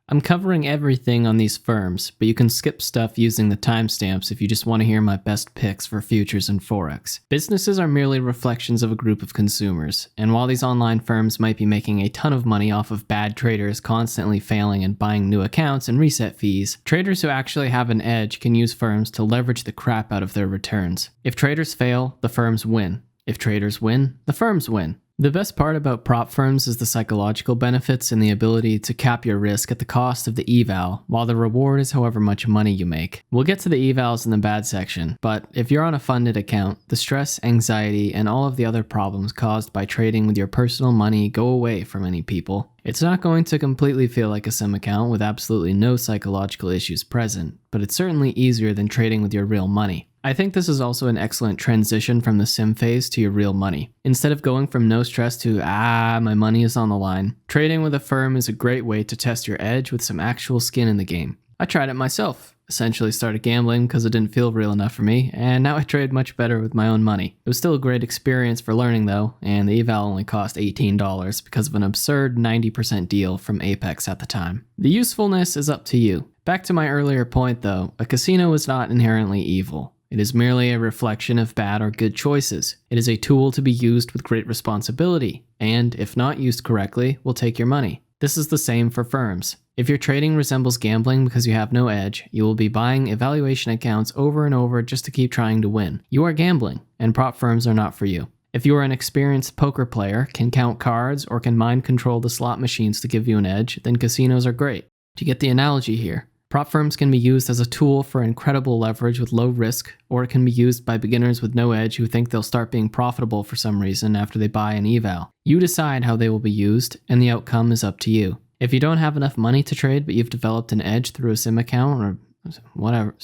I'm covering everything on these firms, but you can skip stuff using the timestamps if you just want to hear my best picks for futures and forex. Businesses are merely reflections of a group of consumers, and while these online firms might be making a ton of money off of bad traders constantly failing and buying new accounts and reset fees, traders who actually have an edge can use firms to leverage the crap out of their returns. If traders fail, the firms win. If traders win, the firms win. The best part about prop firms is the psychological benefits and the ability to cap your risk at the cost of the eval, while the reward is however much money you make. We'll get to the evals in the bad section, but if you're on a funded account, the stress, anxiety, and all of the other problems caused by trading with your personal money go away for many people. It's not going to completely feel like a sim account with absolutely no psychological issues present, but it's certainly easier than trading with your real money. I think this is also an excellent transition from the sim phase to your real money. Instead of going from no stress to, my money is on the line, trading with a firm is a great way to test your edge with some actual skin in the game. I tried it myself. Essentially started gambling because it didn't feel real enough for me, and now I trade much better with my own money. It was still a great experience for learning though, and the eval only cost $18 because of an absurd 90% deal from Apex at the time. The usefulness is up to you. Back to my earlier point though, a casino is not inherently evil. It is merely a reflection of bad or good choices. It is a tool to be used with great responsibility, and if not used correctly, will take your money. This is the same for firms. If your trading resembles gambling because you have no edge, you will be buying evaluation accounts over and over just to keep trying to win. You are gambling, and prop firms are not for you. If you are an experienced poker player, can count cards, or can mind control the slot machines to give you an edge, then casinos are great. Do you get the analogy here? Prop firms can be used as a tool for incredible leverage with low risk, or it can be used by beginners with no edge who think they'll start being profitable for some reason after they buy an eval. You decide how they will be used, and the outcome is up to you. If you don't have enough money to trade, but you've developed an edge through a sim account or whatever,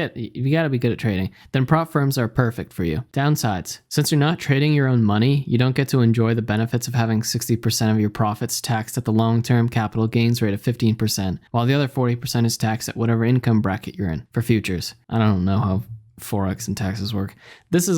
you gotta be good at trading, then prop firms are perfect for you. Downsides. Since you're not trading your own money, you don't get to enjoy the benefits of having 60% of your profits taxed at the long-term capital gains rate of 15%, while the other 40% is taxed at whatever income bracket you're in. For futures, I don't know how forex and taxes work. That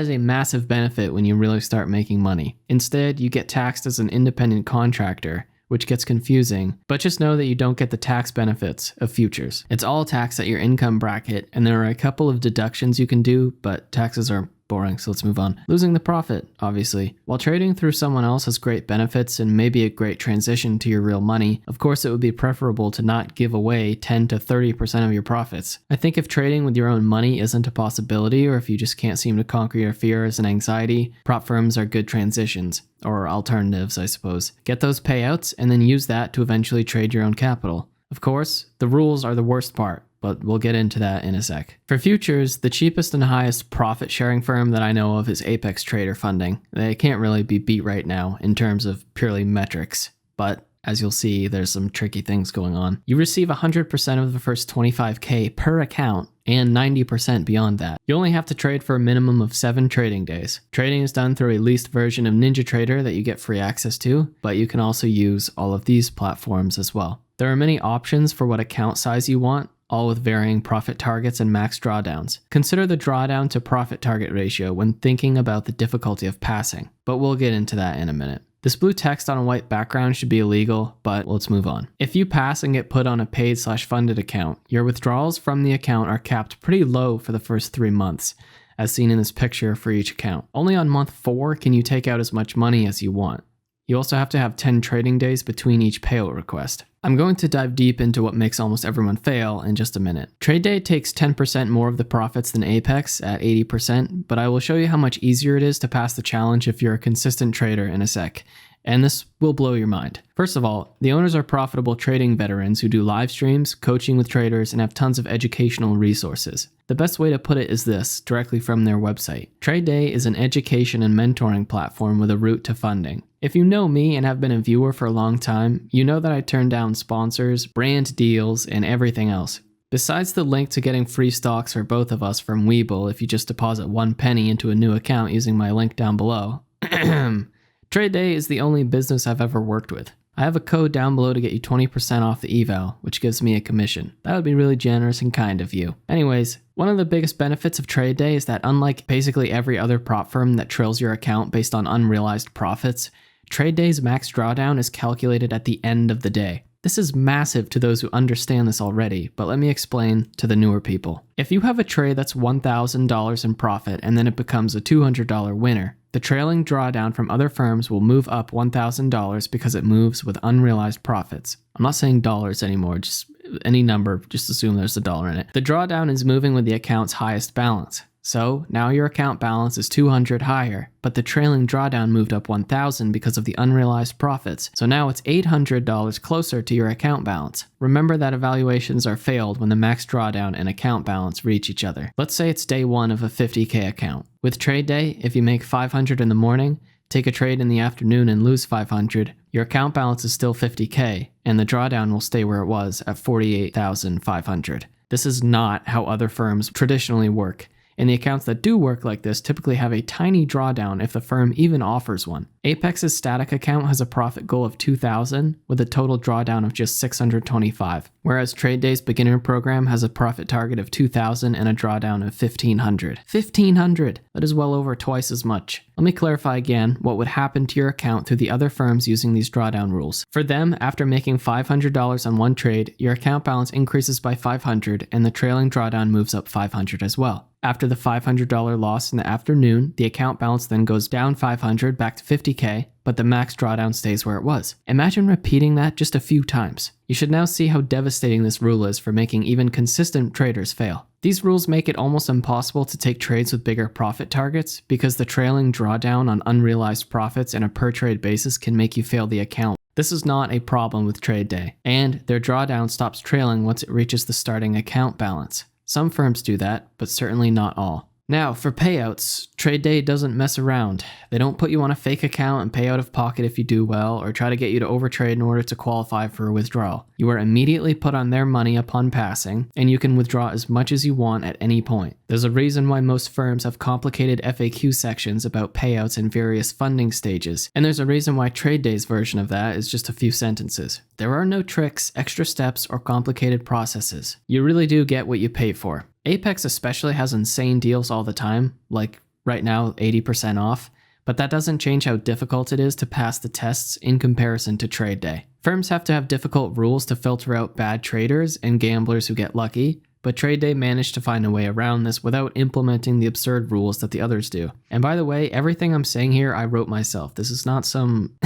is a massive benefit when you really start making money. Instead, you get taxed as an independent contractor, which gets confusing, but just know that you don't get the tax benefits of futures. It's all taxed at your income bracket, and there are a couple of deductions you can do, but taxes are boring, so let's move on. Losing the profit, obviously. While trading through someone else has great benefits and maybe a great transition to your real money, of course it would be preferable to not give away 10 to 30% of your profits. I think if trading with your own money isn't a possibility, or if you just can't seem to conquer your fears and anxiety, prop firms are good transitions. Or alternatives, I suppose. Get those payouts and then use that to eventually trade your own capital. Of course, the rules are the worst part, but we'll get into that in a sec. For futures, the cheapest and highest profit sharing firm that I know of is Apex Trader Funding. They can't really be beat right now in terms of purely metrics, but as you'll see, there's some tricky things going on. You receive 100% of the first 25K per account and 90% beyond that. You only have to trade for a minimum of 7 trading days. Trading is done through a leased version of NinjaTrader that you get free access to, but you can also use all of these platforms as well. There are many options for what account size you want, all with varying profit targets and max drawdowns. Consider the drawdown to profit target ratio when thinking about the difficulty of passing, but we'll get into that in a minute. This blue text on a white background should be illegal, but let's move on. If you pass and get put on a paid/funded account, your withdrawals from the account are capped pretty low for the first 3 months, as seen in this picture for each account. Only on month 4 can you take out as much money as you want. You also have to have 10 trading days between each payout request. I'm going to dive deep into what makes almost everyone fail in just a minute. TradeDay takes 10% more of the profits than Apex at 80%, but I will show you how much easier it is to pass the challenge if you're a consistent trader in a sec. And this will blow your mind. First of all, the owners are profitable trading veterans who do live streams, coaching with traders, and have tons of educational resources. The best way to put it is this, directly from their website. TradeDay is an education and mentoring platform with a route to funding. If you know me and have been a viewer for a long time, you know that I turn down sponsors, brand deals, and everything else. Besides the link to getting free stocks for both of us from Webull if you just deposit 1 penny into a new account using my link down below, TradeDay is the only business I've ever worked with. I have a code down below to get you 20% off the eval, which gives me a commission. That would be really generous and kind of you. Anyways, one of the biggest benefits of TradeDay is that unlike basically every other prop firm that trills your account based on unrealized profits, TradeDay's max drawdown is calculated at the end of the day. This is massive to those who understand this already, but let me explain to the newer people. If you have a trade that's $1,000 in profit and then it becomes a $200 winner, the trailing drawdown from other firms will move up $1,000 because it moves with unrealized profits. I'm not saying dollars anymore, just any number, just assume there's a dollar in it. The drawdown is moving with the account's highest balance. So now your account balance is 200 higher, but the trailing drawdown moved up 1,000 because of the unrealized profits. So now it's $800 closer to your account balance. Remember that evaluations are failed when the max drawdown and account balance reach each other. Let's say it's day one of a 50K account. With TradeDay, if you make 500 in the morning, take a trade in the afternoon and lose 500, your account balance is still 50K, and the drawdown will stay where it was at 48,500. This is not how other firms traditionally work. And the accounts that do work like this typically have a tiny drawdown if the firm even offers one. Apex's static account has a profit goal of 2,000 with a total drawdown of just 625, whereas TradeDay's beginner program has a profit target of 2,000 and a drawdown of 1,500. 1,500! That is well over twice as much. Let me clarify again what would happen to your account through the other firms using these drawdown rules. For them, after making $500 on one trade, your account balance increases by 500 and the trailing drawdown moves up 500 as well. After the $500 loss in the afternoon, the account balance then goes down 500 back to 50K, but the max drawdown stays where it was. Imagine repeating that just a few times. You should now see how devastating this rule is for making even consistent traders fail. These rules make it almost impossible to take trades with bigger profit targets because the trailing drawdown on unrealized profits on a per trade basis can make you fail the account. This is not a problem with TradeDay, and their drawdown stops trailing once it reaches the starting account balance. Some firms do that, but certainly not all. Now, for payouts, TradeDay doesn't mess around. They don't put you on a fake account and pay out of pocket if you do well, or try to get you to overtrade in order to qualify for a withdrawal. You are immediately put on their money upon passing, and you can withdraw as much as you want at any point. There's a reason why most firms have complicated FAQ sections about payouts in various funding stages, and there's a reason why TradeDay's version of that is just a few sentences. There are no tricks, extra steps, or complicated processes. You really do get what you pay for. Apex especially has insane deals all the time, like right now 80% off, but that doesn't change how difficult it is to pass the tests in comparison to TradeDay. Firms have to have difficult rules to filter out bad traders and gamblers who get lucky, but TradeDay managed to find a way around this without implementing the absurd rules that the others do. And by the way, everything I'm saying here I wrote myself. This is not some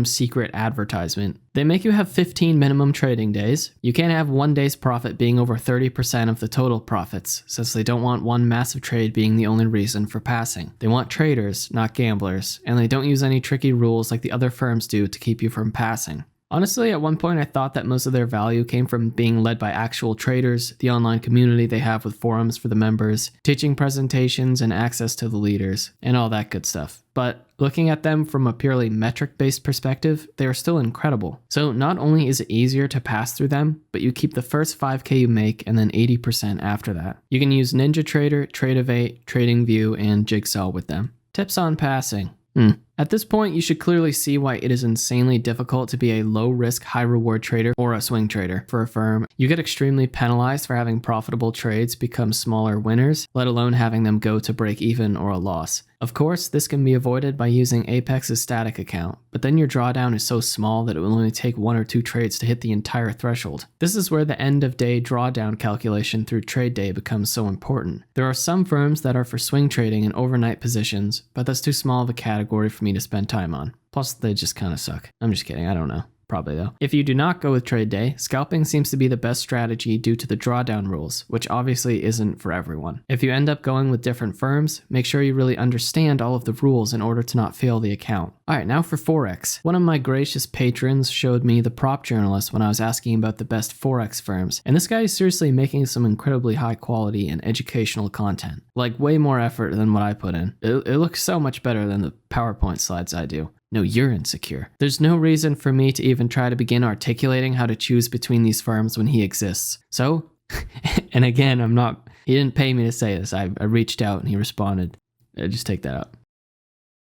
secret advertisement. They make you have 15 minimum trading days. You can't have one day's profit being over 30% of the total profits, since they don't want one massive trade being the only reason for passing. They want traders, not gamblers, and they don't use any tricky rules like the other firms do to keep you from passing. Honestly, at one point I thought that most of their value came from being led by actual traders, the online community they have with forums for the members, teaching presentations and access to the leaders, and all that good stuff. But looking at them from a purely metric-based perspective, they are still incredible. So not only is it easier to pass through them, but you keep the first 5K you make and then 80% after that. You can use NinjaTrader, Tradeovate, TradingView, and Jigsaw with them. Tips on passing. At this point, you should clearly see why it is insanely difficult to be a low-risk, high-reward trader or a swing trader for a firm. You get extremely penalized for having profitable trades become smaller winners, let alone having them go to break even or a loss. Of course, this can be avoided by using Apex's static account, but then your drawdown is so small that it will only take 1 or 2 trades to hit the entire threshold. This is where the end-of-day drawdown calculation through TradeDay becomes so important. There are some firms that are for swing trading and overnight positions, but that's too small of a category for me to spend time on. Plus, they just kind of suck. I'm just kidding, I don't know. Probably though. If you do not go with TradeDay, scalping seems to be the best strategy due to the drawdown rules, which obviously isn't for everyone. If you end up going with different firms, make sure you really understand all of the rules in order to not fail the account. Alright, now for forex. One of my gracious patrons showed me the prop journalist when I was asking about the best forex firms, and this guy is seriously making some incredibly high quality and educational content. Like way more effort than what I put in. It looks so much better than the PowerPoint slides I do. No, you're insecure. There's no reason for me to even try to begin articulating how to choose between these firms when he exists. So, and again, he didn't pay me to say this. I reached out and he responded. Just take that out.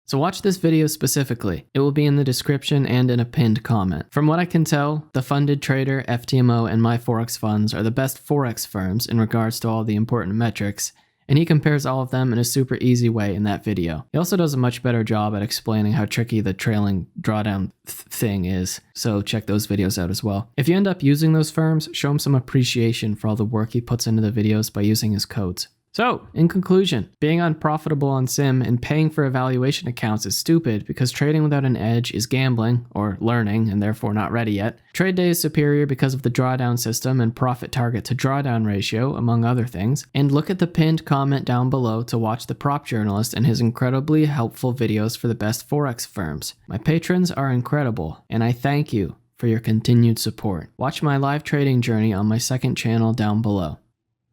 So watch this video specifically. It will be in the description and in a pinned comment. From what I can tell, the Funded Trader, FTMO, and My Forex Funds are the best forex firms in regards to all the important metrics, and he compares all of them in a super easy way in that video. He also does a much better job at explaining how tricky the trailing drawdown thing is, so check those videos out as well. If you end up using those firms, show him some appreciation for all the work he puts into the videos by using his codes. So, in conclusion, being unprofitable on Sim and paying for evaluation accounts is stupid because trading without an edge is gambling, or learning, and therefore not ready yet. TradeDay is superior because of the drawdown system and profit target to drawdown ratio, among other things. And look at the pinned comment down below to watch the prop journalist and his incredibly helpful videos for the best forex firms. My patrons are incredible, and I thank you for your continued support. Watch my live trading journey on my second channel down below.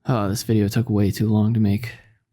Oh, this video took way too long to make.